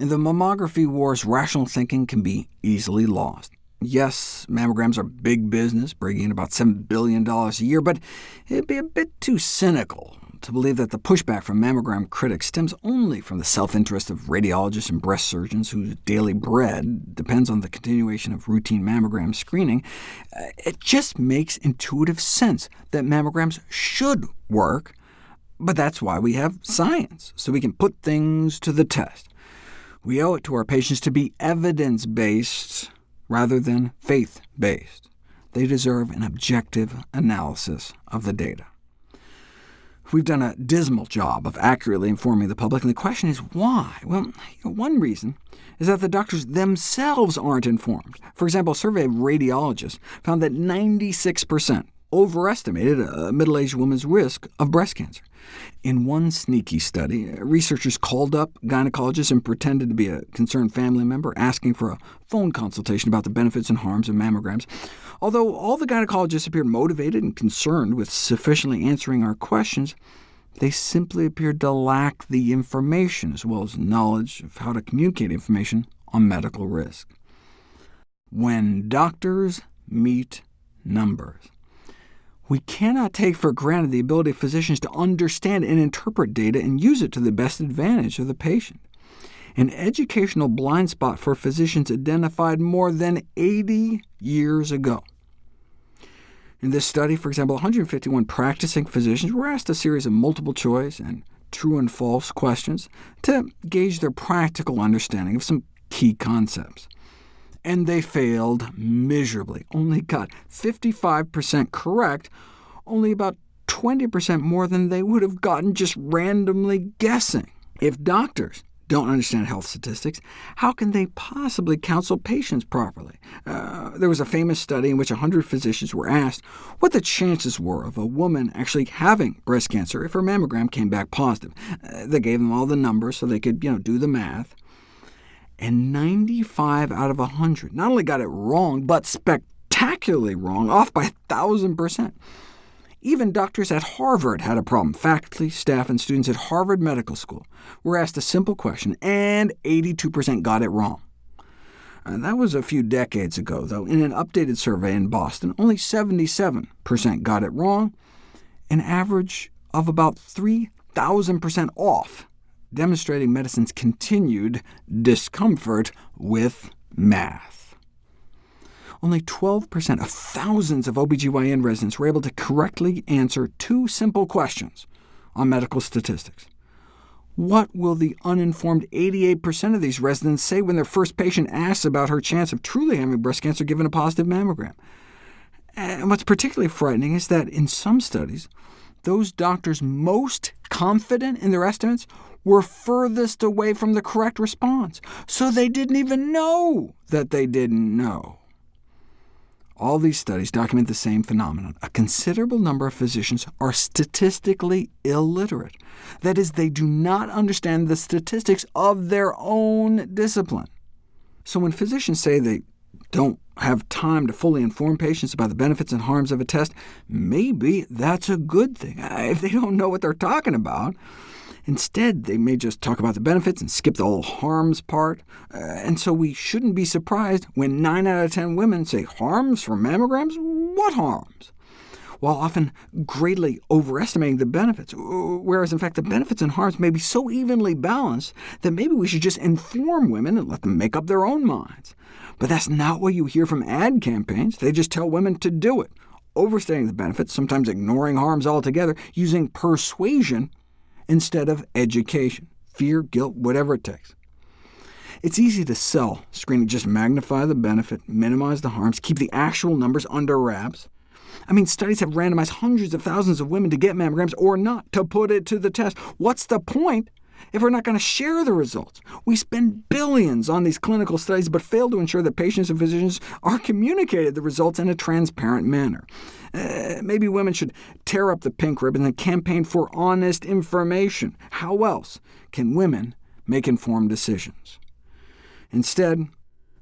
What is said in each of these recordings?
In the mammography wars, rational thinking can be easily lost. Yes, mammograms are big business, bringing in about $7 billion a year, but it'd be a bit too cynical to believe that the pushback from mammogram critics stems only from the self-interest of radiologists and breast surgeons whose daily bread depends on the continuation of routine mammogram screening. It just makes intuitive sense that mammograms should work, but that's why we have science, so we can put things to the test. We owe it to our patients to be evidence-based rather than faith-based. They deserve an objective analysis of the data. We've done a dismal job of accurately informing the public, and the question is why? Well, one reason is that the doctors themselves aren't informed. For example, a survey of radiologists found that 96% overestimated a middle-aged woman's risk of breast cancer. In one sneaky study, researchers called up gynecologists and pretended to be a concerned family member, asking for a phone consultation about the benefits and harms of mammograms. Although all the gynecologists appeared motivated and concerned with sufficiently answering our questions, they simply appeared to lack the information, as well as knowledge of how to communicate information on medical risk. When doctors meet numbers, we cannot take for granted the ability of physicians to understand and interpret data and use it to the best advantage of the patient. An educational blind spot for physicians identified more than 80 years ago. In this study, for example, 151 practicing physicians were asked a series of multiple-choice and true and false questions to gauge their practical understanding of some key concepts. And they failed miserably, only got 55% correct, only about 20% more than they would have gotten just randomly guessing. If doctors don't understand health statistics, how can they possibly counsel patients properly? There was a famous study in which 100 physicians were asked what the chances were of a woman actually having breast cancer if her mammogram came back positive. They gave them all the numbers so they could do the math. And 95 out of 100 not only got it wrong, but spectacularly wrong, off by 1,000%. Even doctors at Harvard had a problem. Faculty, staff, and students at Harvard Medical School were asked a simple question, and 82% got it wrong. That was a few decades ago, though. In an updated survey in Boston, only 77% got it wrong, an average of about 3,000% off, demonstrating medicine's continued discomfort with math. Only 12% of thousands of OBGYN residents were able to correctly answer two simple questions on medical statistics. What will the uninformed 88% of these residents say when their first patient asks about her chance of truly having breast cancer given a positive mammogram? And what's particularly frightening is that in some studies, those doctors most confident in their estimates were furthest away from the correct response, so they didn't even know that they didn't know. All these studies document the same phenomenon. A considerable number of physicians are statistically illiterate. That is, they do not understand the statistics of their own discipline. So when physicians say they don't have time to fully inform patients about the benefits and harms of a test, maybe that's a good thing, if they don't know what they're talking about. Instead, they may just talk about the benefits and skip the whole harms part, and so we shouldn't be surprised when 9 out of 10 women say, "Harms from mammograms? What harms?" while often greatly overestimating the benefits, whereas in fact the benefits and harms may be so evenly balanced that maybe we should just inform women and let them make up their own minds. But that's not what you hear from ad campaigns. They just tell women to do it, overstating the benefits, sometimes ignoring harms altogether, using persuasion instead of education, fear, guilt, whatever it takes. It's easy to sell screening, just magnify the benefit, minimize the harms, keep the actual numbers under wraps. I mean, studies have randomized hundreds of thousands of women to get mammograms or not, to put it to the test. What's the point if we're not going to share the results? We spend billions on these clinical studies, but fail to ensure that patients and physicians are communicated the results in a transparent manner. Maybe women should tear up the pink ribbon and campaign for honest information. How else can women make informed decisions? Instead,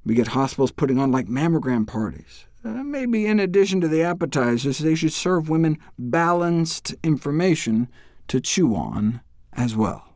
we get hospitals putting on mammogram parties. Maybe in addition to the appetizers, they should serve women balanced information to chew on as well.